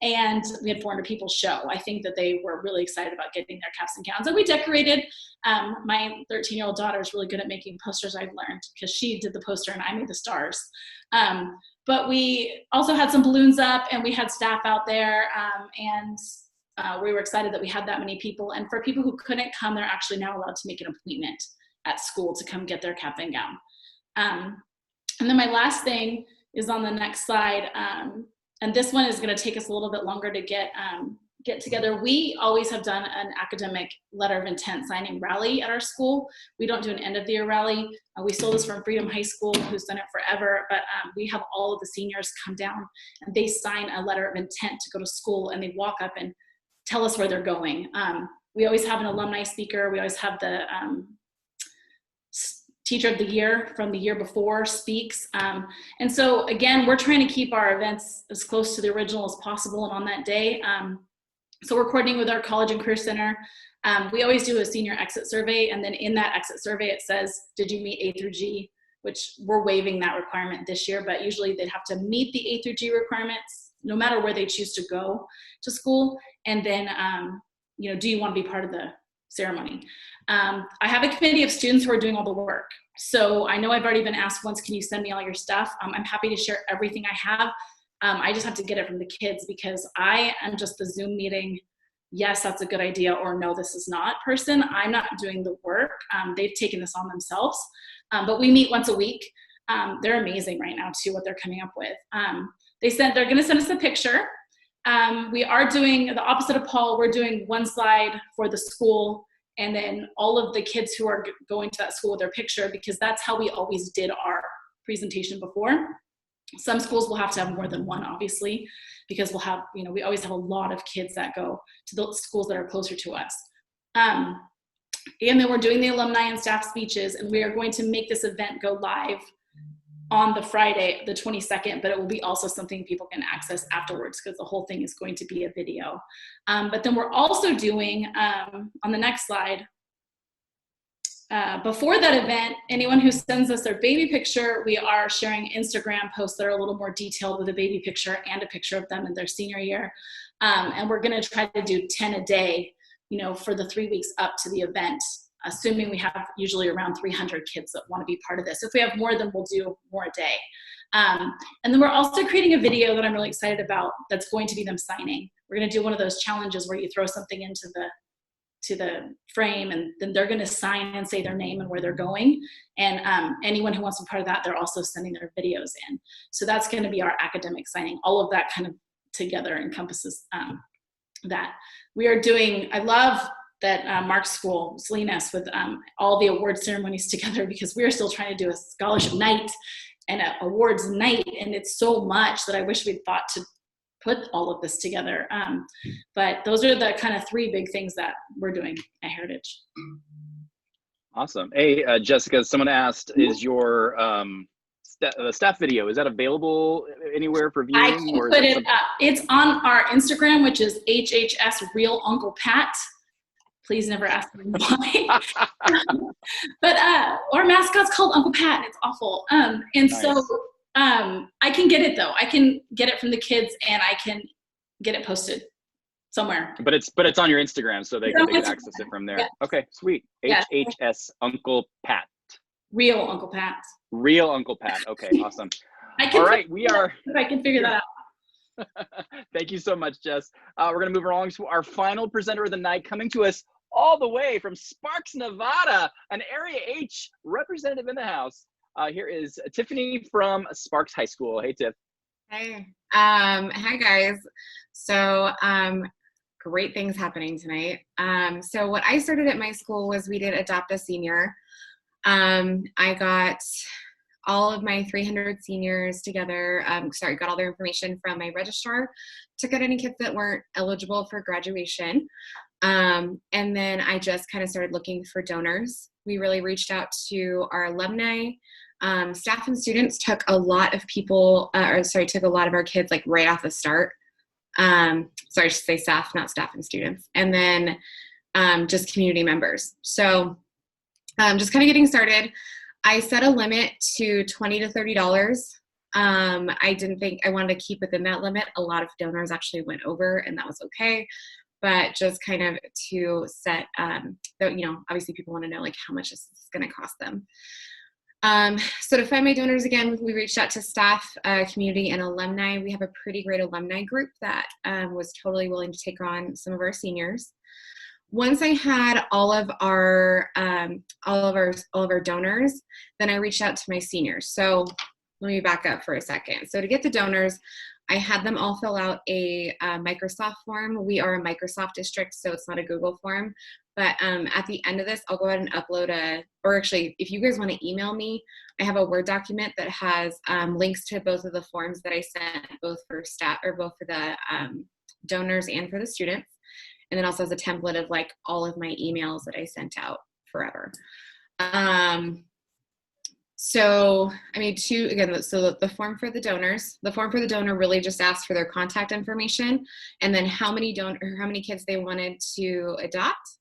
And we had 400 people show. I think that they were really excited about getting their caps and gowns. And we decorated. My 13-year-old daughter is really good at making posters, I've learned, because she did the poster and I made the stars. But we also had some balloons up and we had staff out there. And we were excited that we had that many people. And for people who couldn't come, they're actually now allowed to make an appointment at school to come get their cap and gown. And then my last thing is on the next slide. And this one is going to take us a little bit longer to get together. We always have done an academic letter of intent signing rally at our school. We don't do an end of the year rally. We stole this from Freedom High School, who's done it forever, but we have all of the seniors come down and they sign a letter of intent to go to school, and they walk up and tell us where they're going. We always have an alumni speaker. We always have the teacher of the year from the year before speaks. And so again, we're trying to keep our events as close to the original as possible and on that day. So we're coordinating with our College and Career Center. We always do a senior exit survey, and then in that exit survey it says, did you meet A through G? Which we're waiving that requirement this year, but usually they'd have to meet the A through G requirements no matter where they choose to go to school. And then, do you want to be part of the ceremony? I have a committee of students who are doing all the work. So I know I've already been asked once, can you send me all your stuff? I'm happy to share everything I have. I just have to get it from the kids because I am just the Zoom meeting. Yes, that's a good idea, or no, this is not person. I'm not doing the work. They've taken this on themselves, but we meet once a week. They're amazing right now too, what they're coming up with. They're gonna send us a picture. We are doing the opposite of Paul. We're doing one slide for the school and then all of the kids who are going to that school with their picture, because that's how we always did our presentation before. Some schools will have to have more than one, obviously, because we'll have, we always have a lot of kids that go to the schools that are closer to us. And then we're doing the alumni and staff speeches, and we are going to make this event go live on the Friday, the 22nd, but it will be also something people can access afterwards because the whole thing is going to be a video. But then we're also doing, on the next slide, before that event, anyone who sends us their baby picture, we are sharing Instagram posts that are a little more detailed with a baby picture and a picture of them in their senior year. And we're gonna try to do 10 a day, for the 3 weeks up to the event, assuming we have usually around 300 kids that wanna be part of this. If we have more, then we'll do more a day. And then we're also creating a video that I'm really excited about that's going to be them signing. We're gonna do one of those challenges where you throw something into the frame, and then they're going to sign and say their name and where they're going. And anyone who wants to be part of that, they're also sending their videos in. So that's going to be our academic signing. All of that kind of together encompasses that. We are doing, I love that Mark's school, Salinas, with all the award ceremonies together, because we are still trying to do a scholarship night and an awards night. And it's so much that I wish we'd thought to put all of this together. But those are the kind of 3 big things that we're doing at Heritage. Awesome. Hey, Jessica, someone asked, is your staff video, is that available anywhere for viewing? I can put it up. It's on our Instagram, which is HHS Real Uncle Pat. Please never ask me why. But our mascot's called Uncle Pat, and it's awful. And nice. So I can get it though. I can get it from the kids, and I can get it posted somewhere. But it's on your Instagram, so they can access it from there. Yeah. Okay, sweet. Yeah. HHS Uncle Pat. Real Uncle Pat. Real Uncle Pat. Okay, awesome. All right, we are. If I can figure that out. Thank you so much, Jess. We're going to move along to our final presenter of the night, coming to us all the way from Sparks, Nevada, an Area H representative in the house. Here is Tiffany from Sparks High School. Hey, Tiff. Hey. Hi guys. So great things happening tonight. So what I started at my school was we did Adopt a Senior. I got all of my 300 seniors together, got all their information from my registrar, took out any kids that weren't eligible for graduation. And then I just kind of started looking for donors. We really reached out to our alumni, staff and students, took a lot of people, took a lot of our kids like right off the start. Sorry, I should say staff, not staff and students. And then just community members. So just kind of getting started. I set a limit to $20 to $30. I didn't think I wanted to keep within that limit. A lot of donors actually went over, and that was okay. But just kind of to set, obviously people want to know like how much this is going to cost them. So to find my donors again, we reached out to staff, community, and alumni. We have a pretty great alumni group that was totally willing to take on some of our seniors. Once I had all of our donors, then I reached out to my seniors. So let me back up for a second. So to get the donors, I had them all fill out a Microsoft form. We are a Microsoft district, so it's not a Google form. But at the end of this, I'll go ahead and upload if you guys want to email me, I have a Word document that has links to both of the forms that I sent, both for staff or both for the donors and for the students. And then also has a template of like all of my emails that I sent out forever. So I made two, again, so the form for the donors, the form for the donor really just asks for their contact information and then how many kids they wanted to adopt.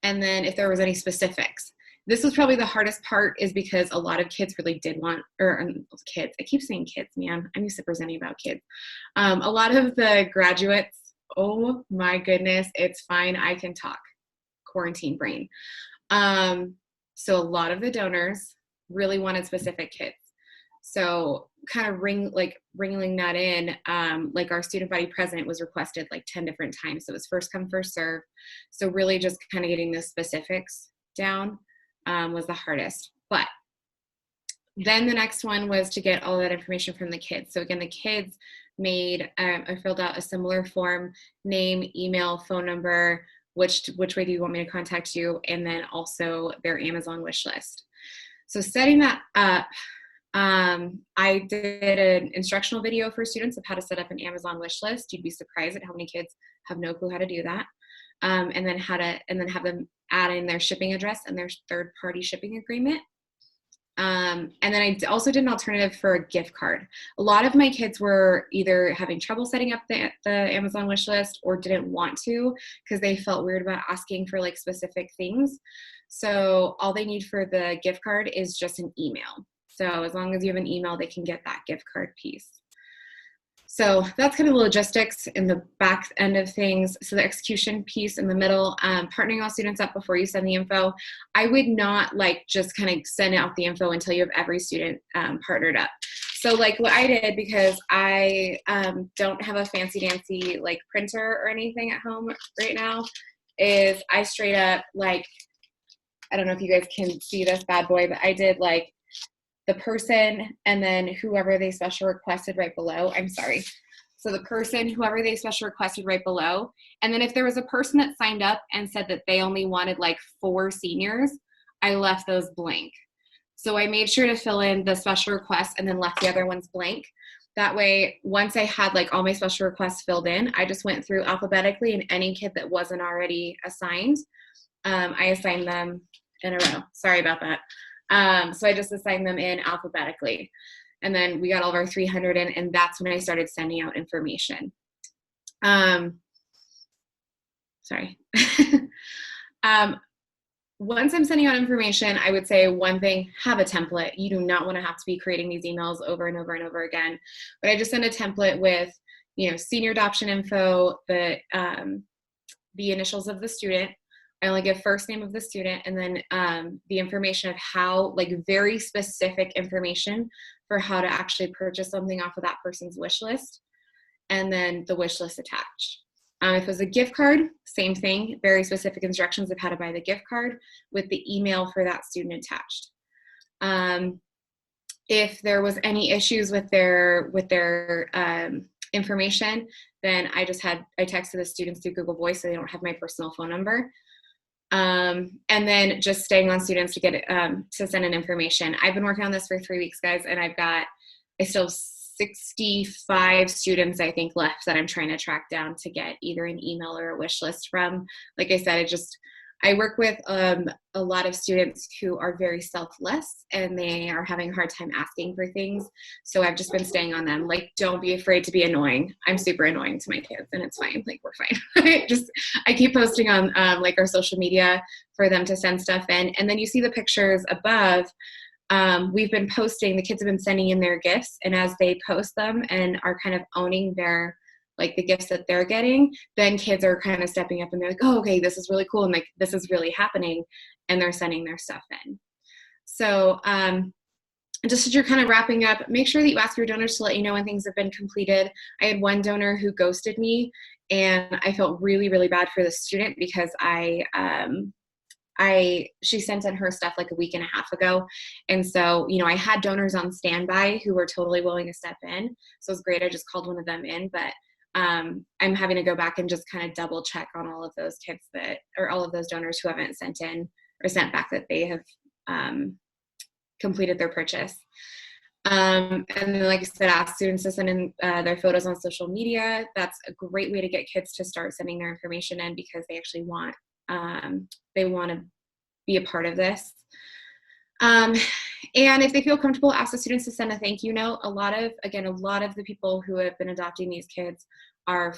And then if there was any specifics. This was probably the hardest part is because a lot of kids really did want, kids, I keep saying kids, man, I'm used to presenting about kids. A lot of the graduates, oh my goodness, it's fine, I can talk, quarantine brain. So a lot of the donors really wanted specific kids. So kind of wrangling that in, like our student body president was requested like 10 different times. So it was first come, first serve. So really just kind of getting the specifics down was the hardest. But then the next one was to get all that information from the kids. So again, the kids made, I filled out a similar form, name, email, phone number, which way do you want me to contact you, and then also their Amazon wish list. So setting that up, I did an instructional video for students of how to set up an Amazon wish list. You'd be surprised at how many kids have no clue how to do that. And then have them add in their shipping address and their third-party shipping agreement. And then I also did an alternative for a gift card. A lot of my kids were either having trouble setting up the Amazon wish list or didn't want to because they felt weird about asking for like specific things. So all they need for the gift card is just an email. So as long as you have an email, they can get that gift card piece. So that's kind of the logistics in the back end of things. So the execution piece in the middle, partnering all students up before you send the info. I would not like just kind of send out the info until you have every student partnered up. So like what I did, because I don't have a fancy dancy like printer or anything at home right now, is I straight up like, I don't know if you guys can see this bad boy, but I did like the person and then whoever they special requested right below. I'm sorry. So the person, whoever they special requested right below. And then if there was a person that signed up and said that they only wanted like 4 seniors, I left those blank. So I made sure to fill in the special requests and then left the other ones blank. That way, once I had like all my special requests filled in, I just went through alphabetically, and any kid that wasn't already assigned, I assigned them in a row. Sorry about that. So I just assigned them in alphabetically. And then we got all of our 300 in, and that's when I started sending out information. Sorry. Once I'm sending out information, I would say one thing, have a template. You do not want to have to be creating these emails over and over and over again. But I just send a template with, senior adoption info, the initials of the student. I only give first name of the student, and then the information of how, like very specific information for how to actually purchase something off of that person's wish list, and then the wish list attached. If it was a gift card, same thing, very specific instructions of how to buy the gift card with the email for that student attached. if there was any issues with their information, then I texted the students through Google Voice, so they don't have my personal phone number. And then just staying on students to get to send in information. I've been working on this for 3 weeks, guys, and I still have 65 students, I think, left that I'm trying to track down to get either an email or a wish list from. Like I said, I work with a lot of students who are very selfless, and they are having a hard time asking for things. So I've just been staying on them. Like, don't be afraid to be annoying. I'm super annoying to my kids, and it's fine. Like, we're fine. I keep posting on like our social media for them to send stuff in. And then you see the pictures above. We've been posting, the kids have been sending in their gifts, and as they post them and are kind of owning the gifts that they're getting, then kids are kind of stepping up and they're like, oh, okay, this is really cool. And like, this is really happening. And they're sending their stuff in. So just as you're kind of wrapping up, make sure that you ask your donors to let you know when things have been completed. I had one donor who ghosted me, and I felt really, really bad for the student because she sent in her stuff like a week and a half ago. And so, I had donors on standby who were totally willing to step in. So it was great. I just called one of them in, but I'm having to go back and just kind of double check on all of those kids or all of those donors who haven't sent in or sent back that they have completed their purchase. And then, like I said, ask students to send in their photos on social media. That's a great way to get kids to start sending their information in because they actually want to be a part of this. And if they feel comfortable, ask the students to send a thank you note. A lot of the people who have been adopting these kids are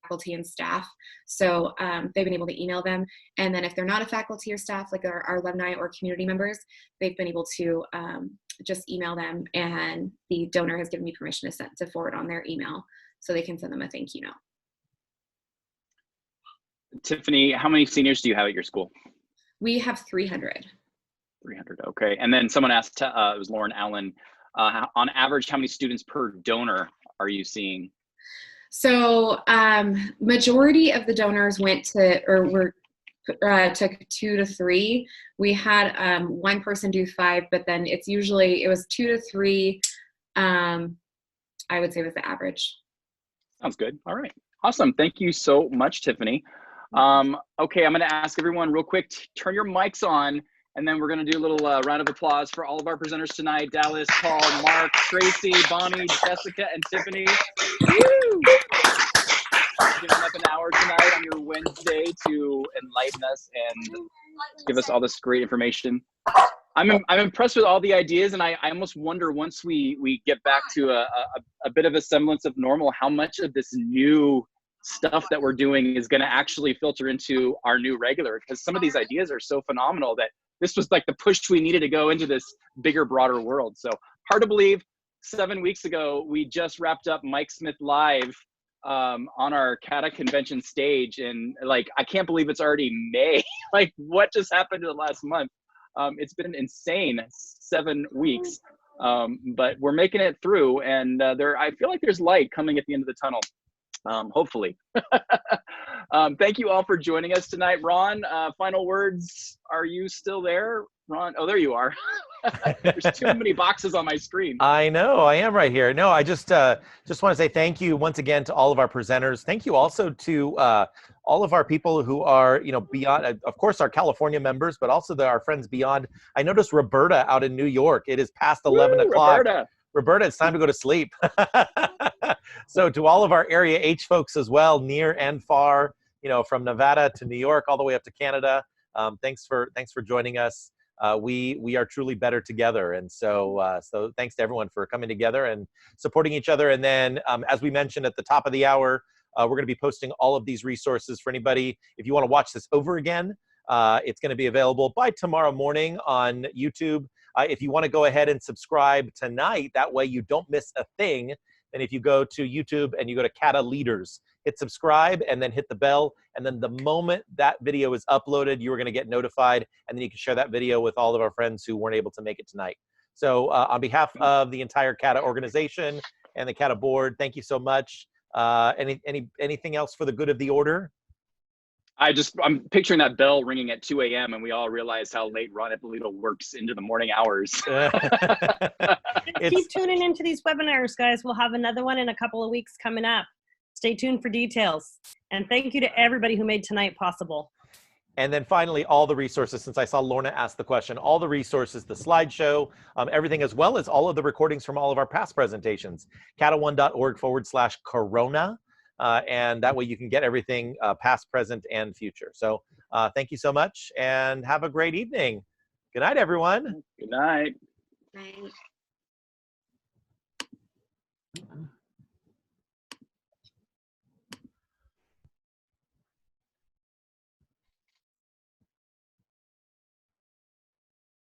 faculty and staff. So they've been able to email them. And then if they're not a faculty or staff, like our alumni or community members, they've been able to just email them, and the donor has given me permission to forward on their email so they can send them a thank you note. Tiffany, how many seniors do you have at your school? We have 300. 300, okay. And then someone asked, it was Lauren Allen, on average, how many students per donor are you seeing? So majority of the donors took 2 to 3. We had one person do 5, but then it was 2 to 3, I would say was the average. Sounds good. All right. Awesome. Thank you so much, Tiffany. Okay, I'm going to ask everyone real quick, turn your mics on, and then we're going to do a little round of applause for all of our presenters tonight: Dallas, Paul, Mark, Tracy, Bonnie, Jessica, and Tiffany. Woo! Giving up an hour tonight on your Wednesday to enlighten us and give us all this great information. I'm impressed with all the ideas, and I almost wonder, once we get back to a bit of a semblance of normal, how much of this new stuff that we're doing is going to actually filter into our new regular, because some of these ideas are so phenomenal that this was like the push we needed to go into this bigger, broader world. So hard to believe 7 weeks ago, we just wrapped up Mike Smith Live on our CATA convention stage. And like, I can't believe it's already May. Like, what just happened in the last month? It's been an insane 7 weeks, but we're making it through. And I feel like there's light coming at the end of the tunnel. Hopefully. Thank you all for joining us tonight. Ron, final words. Are you still there? Ron, oh, there you are. There's too many boxes on my screen. I know, I am right here. No, I just want to say thank you once again to all of our presenters. Thank you also to all of our people who are, beyond, of course, our California members, but also our friends beyond. I noticed Roberta out in New York. It is past 11 o'clock. Roberta, it's time to go to sleep. So to all of our Area H folks as well, near and far, from Nevada to New York, all the way up to Canada. Thanks for joining us. We are truly better together. And so thanks to everyone for coming together and supporting each other. And then, as we mentioned at the top of the hour, we're going to be posting all of these resources for anybody. If you want to watch this over again, it's going to be available by tomorrow morning on YouTube. If you want to go ahead and subscribe tonight, that way you don't miss a thing. And if you go to YouTube and you go to CATA Leaders, hit subscribe and then hit the bell. And then the moment that video is uploaded, you are going to get notified. And then you can share that video with all of our friends who weren't able to make it tonight. So on behalf of the entire CATA organization and the CATA board, thank you so much. Anything else for the good of the order? I'm picturing that bell ringing at 2 a.m. and we all realize how late Ron Ippolito works into the morning hours. Keep tuning into these webinars, guys. We'll have another one in a couple of weeks coming up. Stay tuned for details. And thank you to everybody who made tonight possible. And then finally, all the resources, since I saw Lorna ask the question, all the resources, the slideshow, everything, as well as all of the recordings from all of our past presentations, catalone.org/corona. And that way you can get everything past, present, and future. So thank you so much and have a great evening. Good night, everyone. Good night. Right.